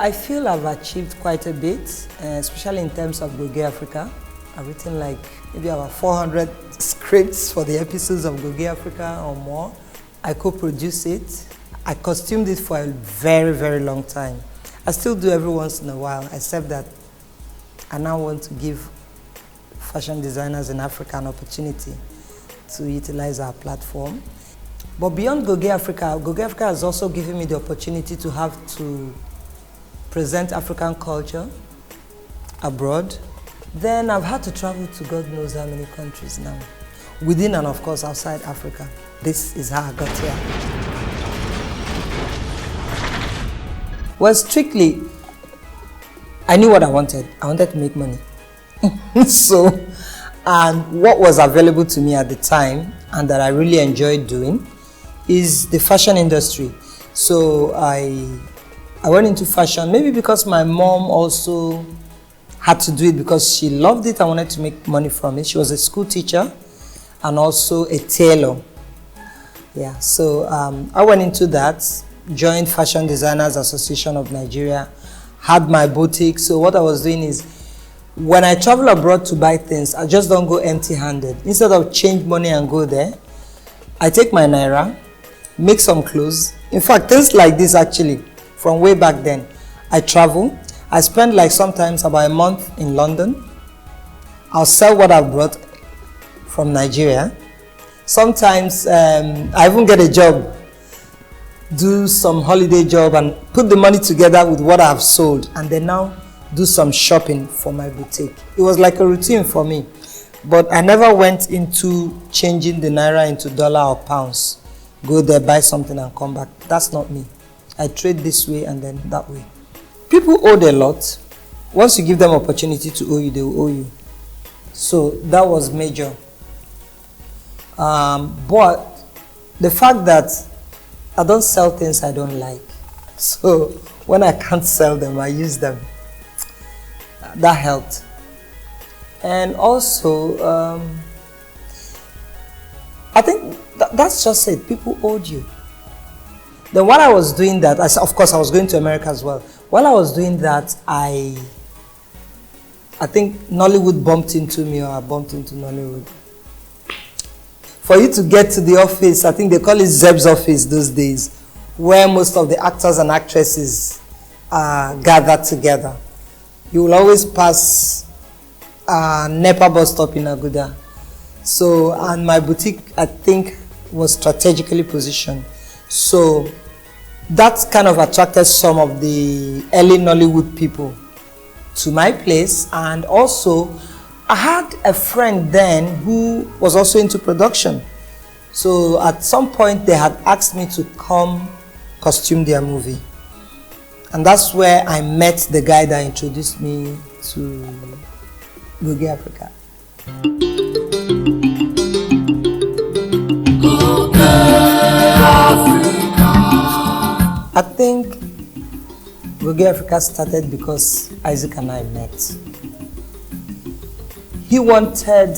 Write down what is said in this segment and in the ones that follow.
I feel I've achieved quite a bit, especially in terms of Goge Africa. I've written like maybe about 400 scripts for the episodes of Goge Africa or more. I co-produce it. I costumed it for a very, very long time. I still do every once in a while, except that I now want to give fashion designers in Africa an opportunity to utilize our platform. But beyond Goge Africa has also given me the opportunity to have to present African culture abroad. Then I've had to travel to God knows how many countries now, within and of course outside Africa. This is how I got here. Well, strictly, I knew what I wanted. I wanted to make money. And what was available to me at the time and that I really enjoyed doing is the fashion industry. So I went into fashion, maybe because my mom also had to do it because she loved it and wanted to make money from it. She was a school teacher and also a tailor. Yeah, so I went into that, joined Fashion Designers Association of Nigeria, had my boutique. So what I was doing is, when I travel abroad to buy things, I just don't go empty-handed. Instead of change money and go there, I take my Naira, make some clothes. In fact, things like this actually, from way back then. I travel. I spend like sometimes about a month in London. I'll sell what I've brought from Nigeria. Sometimes I even get a job, do some holiday job and put the money together with what I've sold and then now do some shopping for my boutique. It was like a routine for me. But I never went into changing the Naira into dollar or pounds. Go there, buy something and come back. That's not me. I trade this way and then that way. People owe a lot. Once you give them opportunity to owe you, they will owe you. So that was major. But the fact that I don't sell things I don't like. So when I can't sell them, I use them. That helped. And also, I think that's just it. People owed you. Then while I was doing that, of course I was going to America as well. While I was doing that, I think Nollywood bumped into me or I bumped into Nollywood. For you to get to the office, I think they call it Zeb's office those days, where most of the actors and actresses are gathered together. You will always pass Nepa bus stop in Aguda. So, and my boutique, I think, was strategically positioned. So that kind of attracted some of the early Nollywood people to my place. And also, I had a friend then who was also into production. So at some point, they had asked me to come costume their movie. And that's where I met the guy that introduced me to Goge Africa. I think Goge Africa started because Isaac and I met. He wanted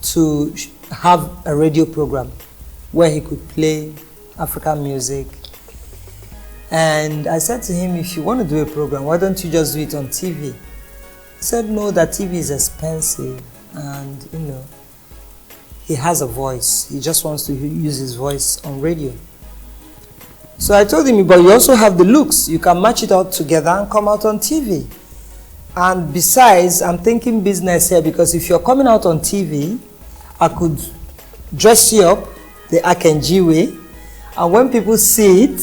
to have a radio program where he could play African music. And I said to him, if you want to do a program, why don't you just do it on TV? He said, no, that TV is expensive and, you know, he has a voice. He just wants to use his voice on radio. So I told him, but you also have the looks. You can match it all together and come out on TV. And besides, I'm thinking business here because if you're coming out on TV, I could dress you up the Akenji way. And when people see it,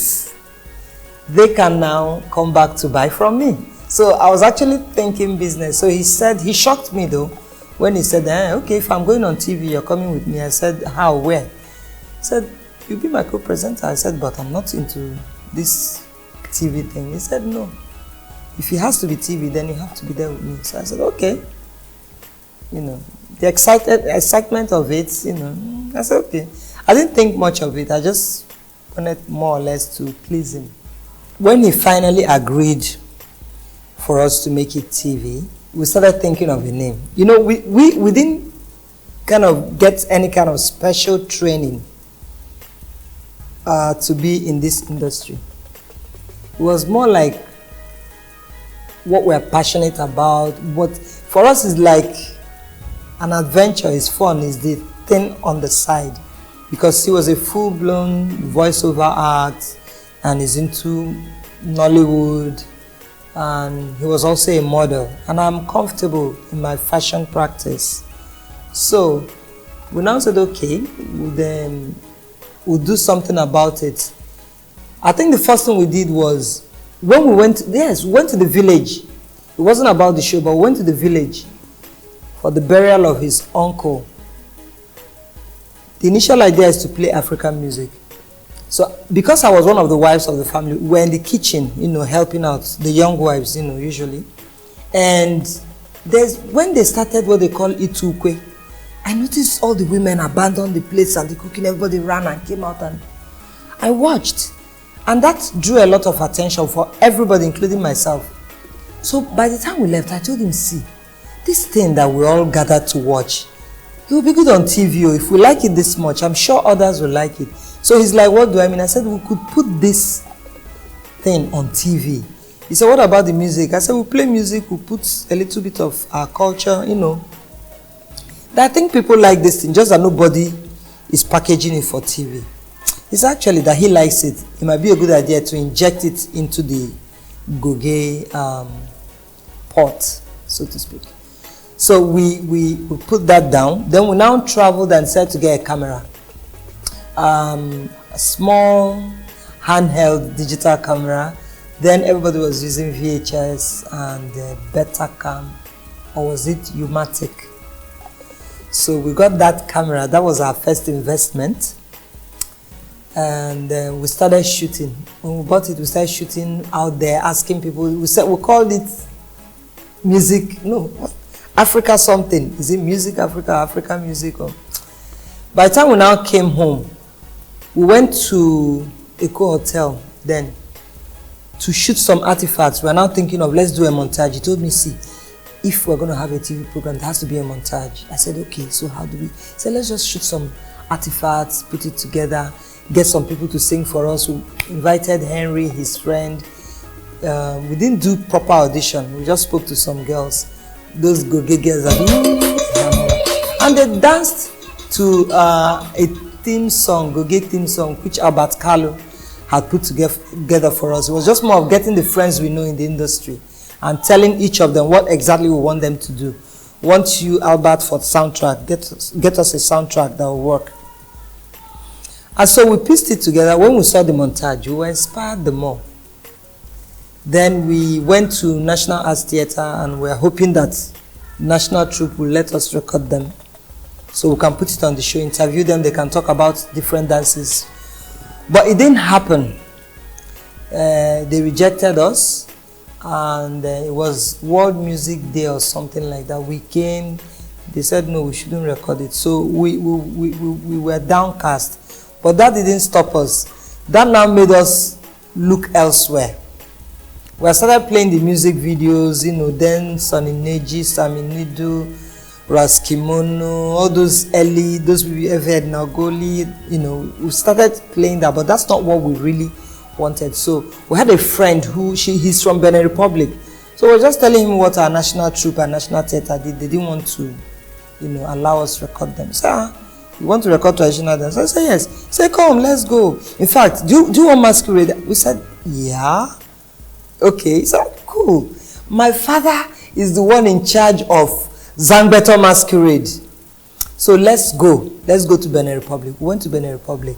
they can now come back to buy from me. So I was actually thinking business. So he said, he shocked me though, when he said, okay, if I'm going on TV, you're coming with me. I said, how, where? He said, you'll be my co-presenter. I said, but I'm not into this TV thing. He said, no. If it has to be TV, then you have to be there with me. So I said, okay. You know, the excitement of it, you know, I said, okay. I didn't think much of it. I just wanted more or less to please him. When he finally agreed for us to make it TV, we started thinking of a name. You know, we didn't kind of get any kind of special training to be in this industry. It was more like what we're passionate about. But for us, it's like an adventure. It's fun. It's the thing on the side. Because he was a full-blown voiceover act and is into Nollywood. And he was also a model. And I'm comfortable in my fashion practice. So we now said, okay, we'll do something about it. I think the first thing we did was, when we went to the village. It wasn't about the show, but we went to the village for the burial of his uncle. The initial idea is to play African music. So because I was one of the wives of the family, we were in the kitchen, helping out the young wives, usually. And when they started what they call Itukwe, I noticed all the women abandoned the plates and the cooking. Everybody ran and came out, and I watched. And that drew a lot of attention for everybody, including myself. So by the time we left, I told him, see, this thing that we all gathered to watch, it will be good on TV. If we like it this much, I'm sure others will like it. So he's like, what do I mean? I said, we could put this thing on TV. He said, what about the music? I said, we'll play music, we'll put a little bit of our culture, I think people like this thing, just that nobody is packaging it for TV. It's actually that he likes it. It might be a good idea to inject it into the goge pot, so to speak. So we put that down. Then we now traveled and said to get a camera. A small handheld digital camera. Then everybody was using VHS and Betacam, or was it Umatic? So we got that camera. That was our first investment. And we started shooting. When we bought it, we started shooting out there, asking people. We called it music. No, Africa something. Is it Music Africa, Africa Music? Or? By the time we now came home, we went to Eco Hotel then to shoot some artifacts. We're now thinking of, let's do a montage. He told me, see, if we're going to have a TV program, there has to be a montage. I said, okay, so how do we? He said, let's just shoot some artifacts, put it together, get some people to sing for us. We invited Henry, his friend. We didn't do proper audition. We just spoke to some girls. Those goge girls. And they danced to a theme song, goge theme song, which Albert Carlo had put together for us. It was just more of getting the friends we know in the industry and telling each of them what exactly we want them to do. Want you, Albert, for the soundtrack. Get us a soundtrack that will work. And so we pieced it together. When we saw the montage, we were inspired the more. Then we went to National Arts Theatre and we are hoping that National Troupe will let us record them so we can put it on the show, interview them, they can talk about different dances. But it didn't happen. They rejected us, and it was World Music Day or something like that. We came, they said no, we shouldn't record it. So we were downcast. But that didn't stop us. That now made us look elsewhere. We started playing the music videos, then Sonny Neji, Sami Nidu, Raskimono, all those those we ever had, Nagoli, we started playing that, but that's not what we really wanted. So we had a friend he's from Benin Republic. So we were just telling him what our National Troupe and National Theatre did. They didn't want to, allow us to record them. So, you want to record traditional dance? I said, yes. He said, come, let's go. In fact, do you want masquerade? We said, yeah. Okay. He said, cool. My father is the one in charge of Zangbeto Masquerade. So let's go. Let's go to Benin Republic. We went to Benin Republic.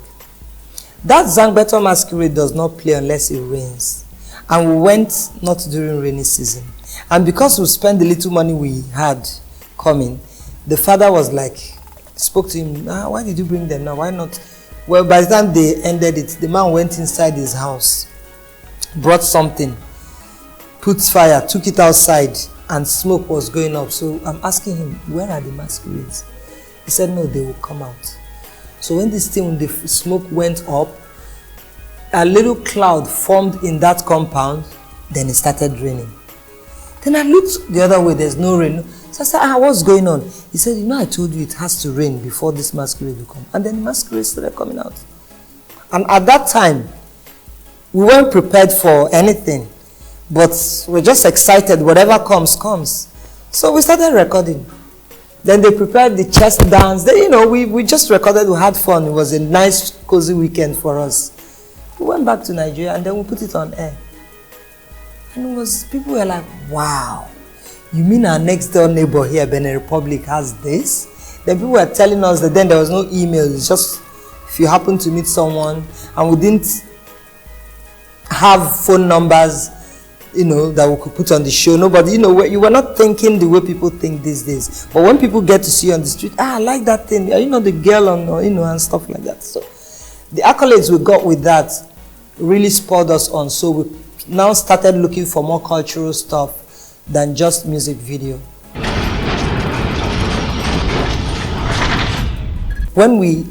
That Zangbeto Masquerade does not play unless it rains. And we went not during rainy season. And because we spent the little money we had coming, the father was like, spoke to him, why did you bring them now? Why not? Well, by the time they ended it, the man went inside his house, brought something, put fire, took it outside, and smoke was going up. So I'm asking him, where are the masquerades? He said, no, they will come out. So when this thing, the smoke went up, a little cloud formed in that compound, then it started raining. Then I looked the other way, there's no rain. So I said, what's going on? He said, I told you it has to rain before this masquerade will come. And then the masquerade started coming out. And at that time, we weren't prepared for anything, but we're just excited. Whatever comes, comes. So we started recording. Then they prepared the chest dance. Then, you know, we just recorded, we had fun. It was a nice, cozy weekend for us. We went back to Nigeria and then we put it on air. And it was, people were like, wow, you mean our next door neighbor here, Benin Republic, has this? Then people were telling us that then there was no email. It's just if you happen to meet someone, and we didn't have phone numbers, you know, that we could put on the show. Nobody, you know, you were not thinking the way people think these days. But when people get to see you on the street, I like that thing. Are you know the girl on, you know, and stuff like that. So the accolades we got with that really spurred us on. So we now started looking for more cultural stuff than just music video. When we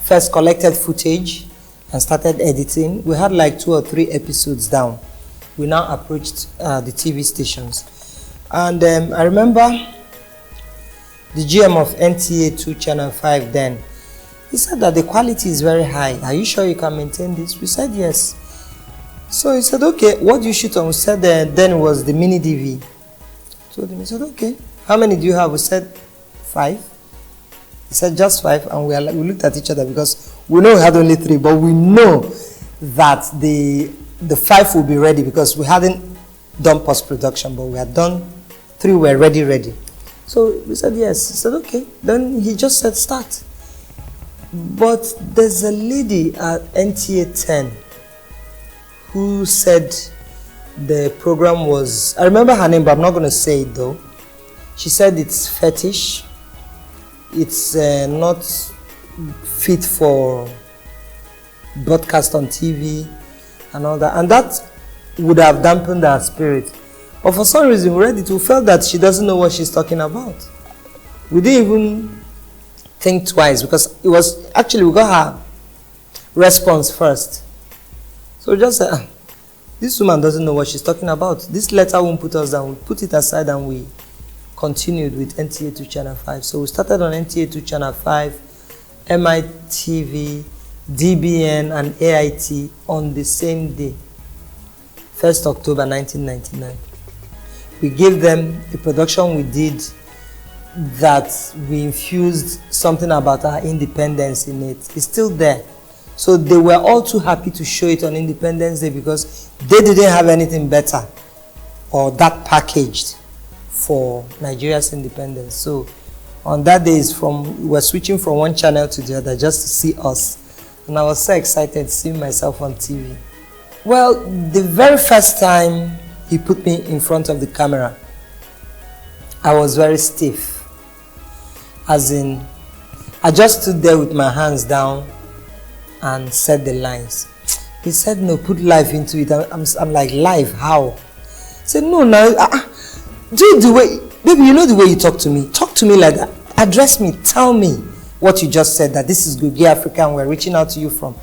first collected footage and started editing, we had like 2 or 3 episodes down. We now approached the TV stations. And I remember the GM of NTA 2 Channel 5 then, he said that the quality is very high. Are you sure you can maintain this? We said yes. So he said, okay, what do you shoot on? We said then it was the mini DV. So he said, okay, how many do you have? We said 5. He said just 5, and we looked at each other because we know we had only 3, but we know that the 5 will be ready because we hadn't done post-production, but we had done 3 were ready. So we said yes. He said okay. Then he just said start. But there's a lady at NTA 10 who said the program was, I remember her name, but I'm not going to say it though. She said it's fetish. It's not fit for broadcast on TV and all that. And that would have dampened our spirit. But for some reason, we read it, we felt that she doesn't know what she's talking about. We didn't even think twice because it was, actually we got her response first. So we just said, this woman doesn't know what she's talking about. This letter won't put us down. We put it aside and we continued with NTA 2 Channel 5. So we started on NTA 2 Channel 5, MITV, DBN and AIT on the same day, 1st October 1999. We gave them the production we did that we infused something about our independence in it. It's still there. So they were all too happy to show it on Independence Day because they didn't have anything better or that packaged for Nigeria's independence. So on that day, we were switching from one channel to the other just to see us. And I was so excited seeing myself on TV. Well, the very first time he put me in front of the camera, I was very stiff. As in, I just stood there with my hands down and said the lines. He said, no, put life into it. I'm like, life, how? He said, no, do it the way, baby, you know the way you talk to me. Talk to me like that. Address me. Tell me what you just said, that this is Good Gear Africa and we're reaching out to you from. He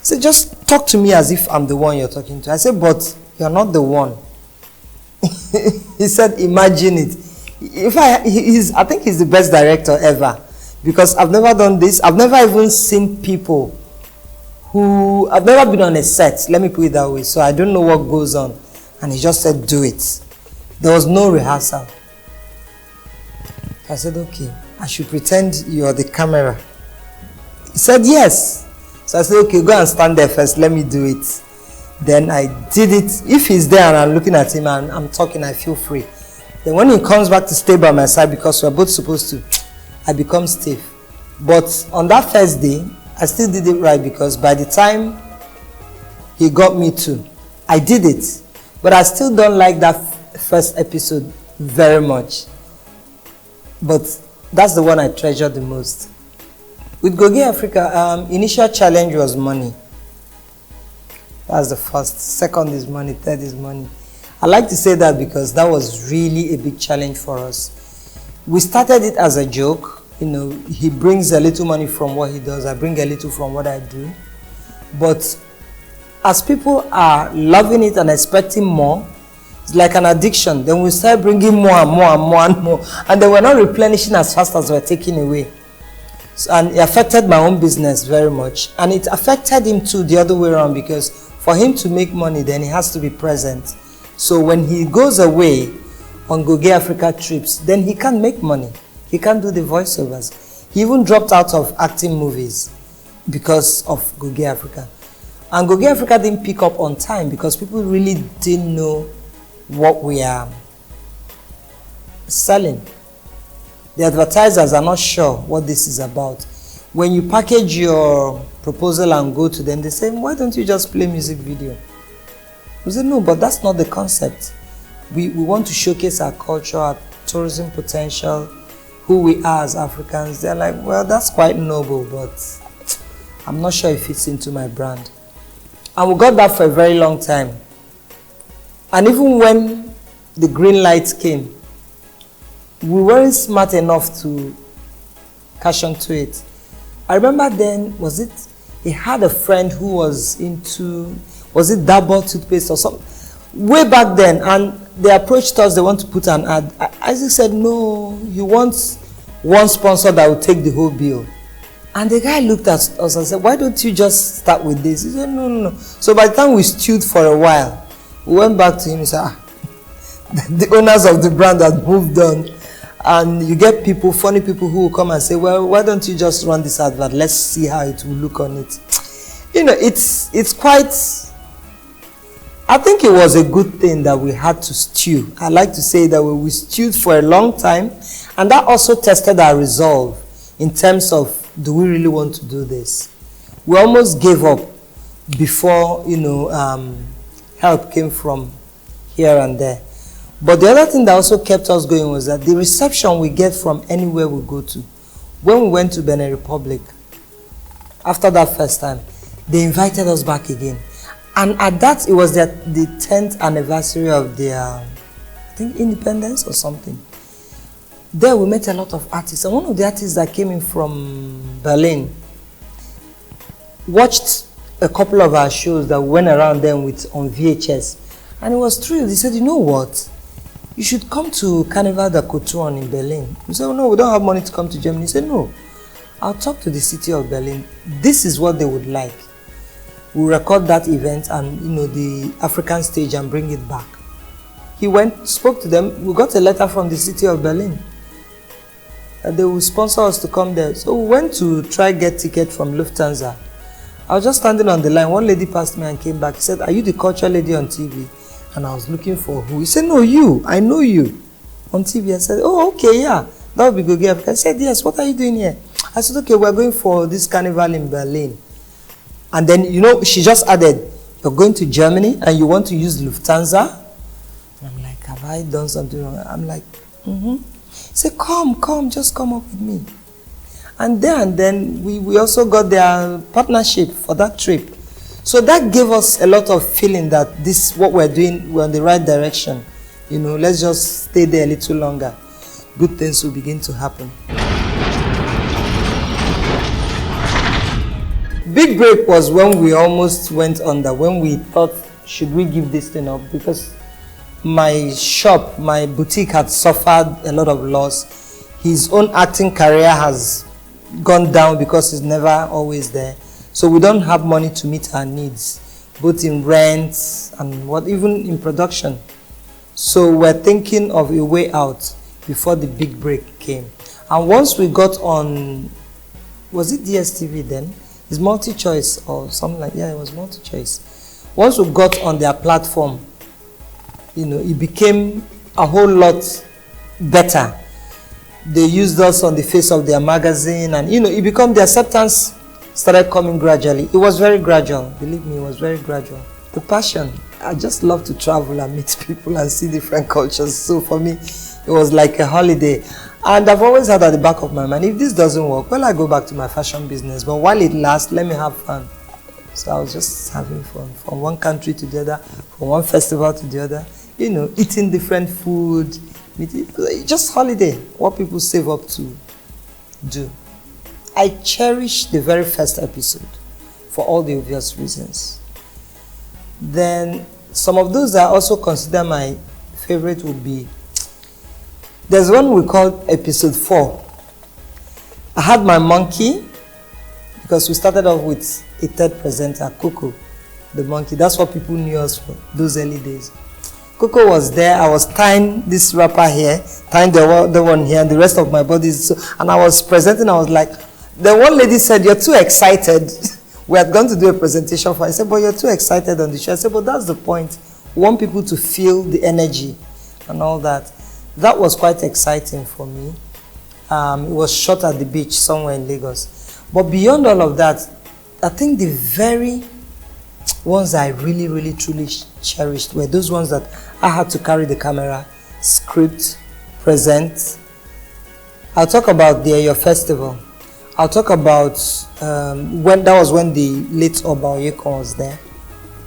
said, just talk to me as if I'm the one you're talking to. I said, but you're not the one. He said, imagine it. I think he's the best director ever because I've never done this. I've never even seen people I've never been on a set, let me put it that way, so I don't know what goes on. And he just said, do it. There was no rehearsal. I said, okay, I should pretend you're the camera. He said, yes. So I said, okay, go and stand there first, let me do it. Then I did it. If he's there and I'm looking at him and I'm talking, I feel free. Then when he comes back to stay by my side, because we're both supposed to, I become stiff. But on that first day, I still did it right because by the time he got me to, I did it. But I still don't like that first episode very much. But that's the one I treasure the most. With Good Gear Africa, initial challenge was money. That's the first. Second is money. Third is money. I like to say that because that was really a big challenge for us. We started it as a joke. You know, he brings a little money from what he does. I bring a little from what I do. But as people are loving it and expecting more, it's like an addiction. Then we start bringing more and more and more and more. And then we're not replenishing as fast as we're taking away. And it affected my own business very much. And it affected him too the other way around, because for him to make money, then he has to be present. So when he goes away on Goge Africa trips, then he can't make money. He can't do the voiceovers. He even dropped out of acting movies because of Goge Africa. And Goge Africa didn't pick up on time because people really didn't know what we are selling. The advertisers are not sure what this is about. When you package your proposal and go to them, they say, why don't you just play music video? We say, no, but that's not the concept. We want to showcase our culture, our tourism potential, who we are as Africans. They're like, well, that's quite noble, but I'm not sure it fits into my brand. And we got that for a very long time. And even when the green light came, we weren't smart enough to cash onto it. I remember then, he had a friend who was into, was it Dabur toothpaste or something? Way back then, and they approached us, they want to put an ad. Isaac said, no, you want one sponsor that will take the whole bill. And the guy looked at us and said, why don't you just start with this? He said, no, no, no. So by the time we stewed for a while, we went back to him and said, the owners of the brand had moved on. And you get people, funny people who will come and say, well, why don't you just run this advert? Let's see how it will look on it. You know, it's quite, I think it was a good thing that we had to stew. I like to say that we stewed for a long time, and that also tested our resolve in terms of, do we really want to do this? We almost gave up before, help came from here and there. But the other thing that also kept us going was that the reception we get from anywhere we go to. When we went to Benin Republic, after that first time, they invited us back again. And at that, it was the 10th anniversary of their, I think, independence or something. There we met a lot of artists. And one of the artists that came in from Berlin watched a couple of our shows that went around then on VHS. And he was thrilled. He said, you know what? You should come to Carnival de Couture in Berlin. We said, oh, no, we don't have money to come to Germany. He said, no, I'll talk to the city of Berlin. This is what they would like. We'll record that event and, the African stage and bring it back. He went, spoke to them. We got a letter from the city of Berlin. They will sponsor us to come there. So we went to try get ticket from Lufthansa. I was just standing on the line. One lady passed me and came back. He said, are you the culture lady on TV? And I was looking for who. He said, no, you. I know you. On TV. I said, oh, okay, yeah. That would be good. I said, yes, what are you doing here? I said, okay, we're going for this carnival in Berlin. And then, she just added, you're going to Germany and you want to use Lufthansa? And I'm like, have I done something wrong? I'm like, mm-hmm. He said, come, just come up with me. And then we also got their partnership for that trip. So that gave us a lot of feeling that this, what we're doing, we're on the right direction. Let's just stay there a little longer. Good things will begin to happen. Big break was when we almost went under, when we thought, should we give this thing up? Because my shop, my boutique had suffered a lot of loss. His own acting career has gone down because he's never always there. So we don't have money to meet our needs, both in rent and even in production. So we're thinking of a way out before the big break came. And once we got on, was it DSTV then? It's multi-choice or something like, yeah, it was multi-choice. Once we got on their platform, it became a whole lot better. They used us on the face of their magazine and, it became the acceptance started coming gradually. It was very gradual. Believe me, it was very gradual. The passion. I just love to travel and meet people and see different cultures. So for me, it was like a holiday. And I've always had at the back of my mind, if this doesn't work, well, I go back to my fashion business. But while it lasts, let me have fun. So I was just having fun from one country to the other, from one festival to the other, eating different food, just holiday, what people save up to do. I cherish the very first episode for all the obvious reasons. Then some of those I also consider my favorite would be, there's one we call episode 4. I had my monkey, because we started off with a third presenter, Coco, the monkey. That's what people knew us for those early days. Coco was there. I was tying this wrapper here, tying the one here, and the rest of my body. And I was presenting. I was like, the one lady said, "You're too excited." We had gone to do a presentation for. I said, "But you're too excited on the show." I said, "But that's the point. We want people to feel the energy and all that." That was quite exciting for me. It was shot at the beach somewhere in Lagos. But beyond all of that, I think the very ones I really, really, truly cherished were those ones that I had to carry the camera, script, present. I'll talk about the Eyo Festival. I'll talk about when the late Oba Oyekon was there.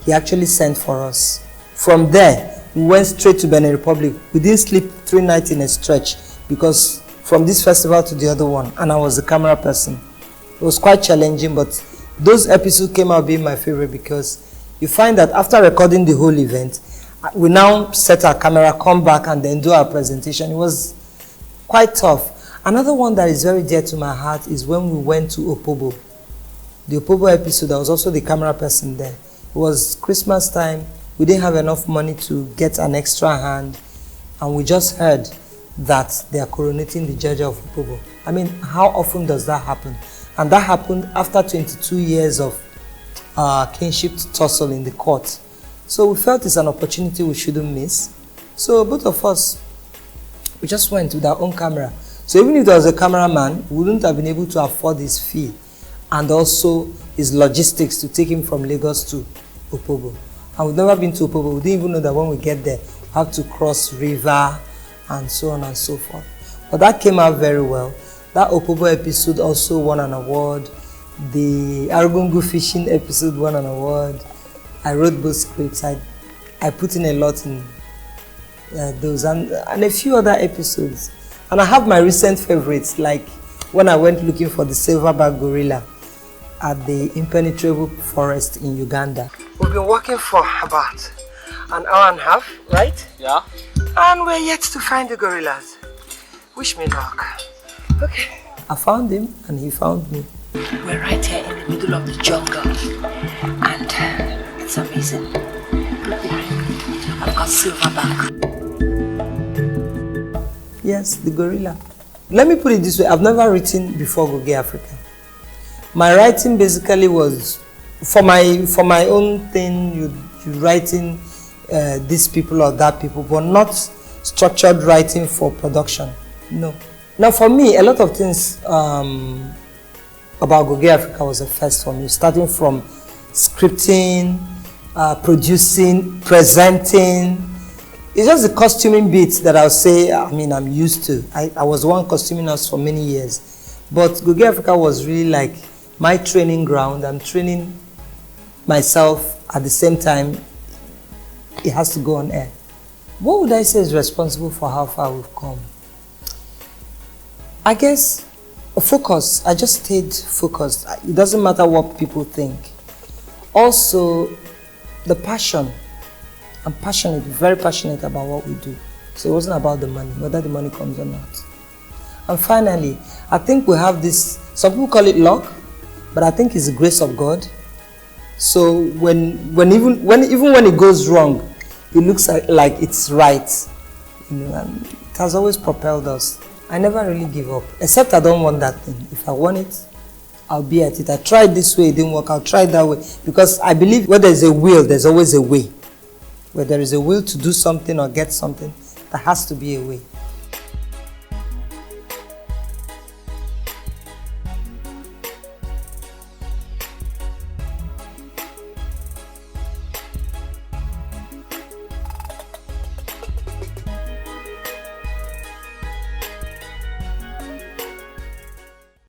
He actually sent for us. From there, we went straight to Benin Republic. We didn't sleep 3 nights in a stretch because from this festival to the other one, and I was the camera person. It was quite challenging, but those episodes came out being my favorite because you find that after recording the whole event, we now set our camera, come back, and then do our presentation. It was quite tough. Another one that is very dear to my heart is when we went to Opobo. The Opobo episode, I was also the camera person there. It was Christmas time. We didn't have enough money to get an extra hand, and we just heard that they are coronating the judge of Opobo. I mean, how often does that happen? And that happened after 22 years of kinship tussle in the court. So we felt it's an opportunity we shouldn't miss. So both of us, we just went with our own camera. So even if there was a cameraman, we wouldn't have been able to afford his fee and also his logistics to take him from Lagos to Opobo. And we've never been to Opobo. We didn't even know that when we get there, we have to cross river and so on and so forth. But that came out very well. That Opobo episode also won an award. The Argungu fishing episode won an award. I wrote both scripts. I put in a lot in those and a few other episodes. And I have my recent favorites, like when I went looking for the silverback gorilla at the impenetrable forest in Uganda. We've been working for about an hour and a half, right? Yeah. And we're yet to find the gorillas. Wish me luck. Okay. I found him and he found me. We're right here in the middle of the jungle. And it's amazing. I've got silverback. Yes, the gorilla. Let me put it this way. I've never written before Goge Africa. My writing basically was for my own thing, you writing these people or that people, but not structured writing for production. No. Now for me, a lot of things about Goge Africa was a first for me, starting from scripting, producing, presenting. It's just the costuming bit that I'll say, I'm used to. I was one costuming us for many years. But Goge Africa was really like my training ground. I'm training myself at the same time. It has to go on air. What would I say is responsible for how far we've come? I guess focus. I just stayed focused. It doesn't matter what people think. Also, the passion. I'm passionate, very passionate about what we do. So it wasn't about the money, whether the money comes or not. And finally, I think we have this, some people call it luck, but I think it's the grace of God. So even when it goes wrong, it looks like it's right. And it has always propelled us. I never really give up, except I don't want that thing. If I want it, I'll be at it. I tried this way, it didn't work. I'll try it that way. Because I believe where there's a will, there's always a way. Where there is a will to do something or get something, there has to be a way.